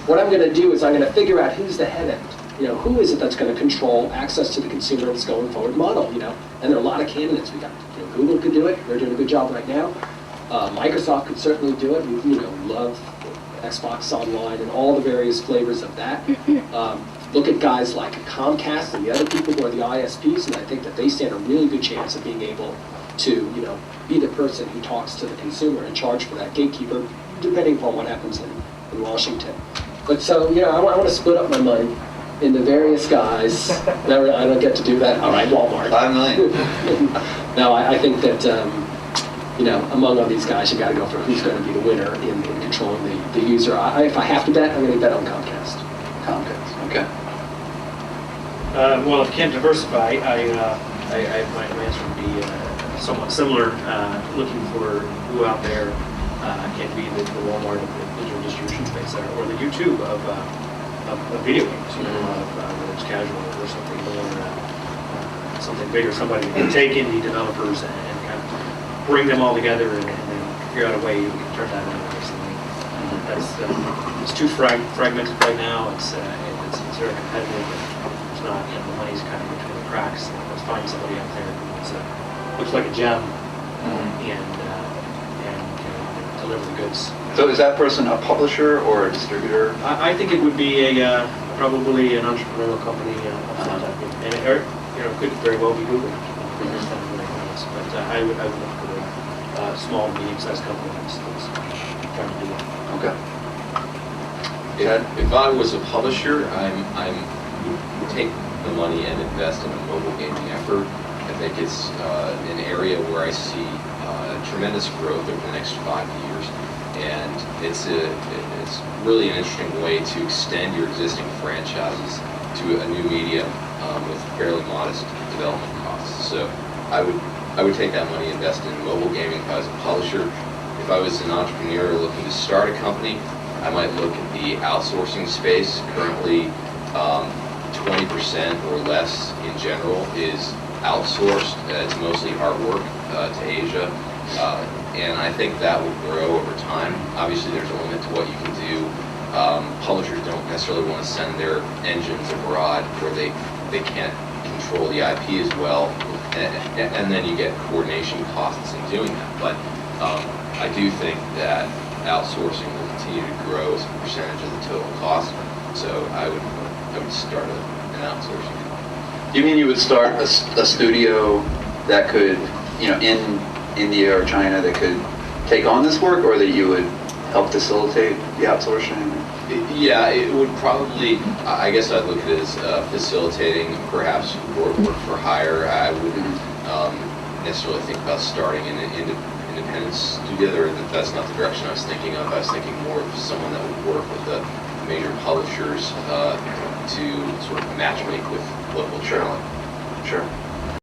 what I'm going to do is I'm going to figure out who's the head end. Who is it that's going to control access to the consumer that's going forward model, And there are a lot of candidates we got. Google could do it. They're doing a good job right now. Microsoft could certainly do it. We, love Xbox Online and all the various flavors of that. Look at guys like Comcast and the other people who are the ISPs, and I think that they stand a really good chance of being able to, be the person who talks to the consumer and charge for that gatekeeper, depending upon what happens in Washington. But so, I want to split up my money into various guys. Never, I don't get to do that. All right, Walmart. $5 million. No, I think that, among all these guys, you got to go for who's going to be the winner in controlling the user. If I have to bet, I'm going to bet on Comcast. Comcast, okay. Well, if you can't diversify, my answer would be somewhat similar. Looking for who out there can be the Walmart of the digital distribution space there, or the YouTube of video games. Whether it's casual or something more, something bigger. Somebody that can take indie developers and kind of bring them all together and then figure out a way you can turn that into something. It's too fragmented right now. It's very competitive. It's not, the money's kind of between the cracks. Let's find somebody out there who looks like a gem and deliver the goods. So is that person a publisher or a distributor? I think it would be probably an entrepreneurial company, and it could very well be Google. But I would look for a small, medium-sized company that's trying to do that. Okay. If I was a publisher, I would take the money and invest in a mobile gaming effort. I think it's an area where I see tremendous growth over the next 5 years, and it's really an interesting way to extend your existing franchises to a new medium with fairly modest development costs. So I would take that money, invest in mobile gaming if I was a publisher. If I was an entrepreneur looking to start a company, I might look at the outsourcing space. Currently, 20% or less in general is outsourced. It's mostly artwork to Asia, and I think that will grow over time. Obviously, there's a limit to what you can do. Publishers don't necessarily want to send their engines abroad where they can't control the IP as well, and then you get coordination costs in doing that. But I do think that outsourcing will continue to grow as a percentage of the total cost. So I would start an outsourcing. Do you mean you would start a studio that could, in India or China, that could take on this work, or that you would help facilitate the outsourcing? Yeah, it would probably, I guess I'd look at it as facilitating, perhaps work for hire. I wouldn't necessarily think about starting an independent studio. That's not the direction I was thinking of. I was thinking more of someone that would work with the major publishers to sort of matchmake with local talent. Sure.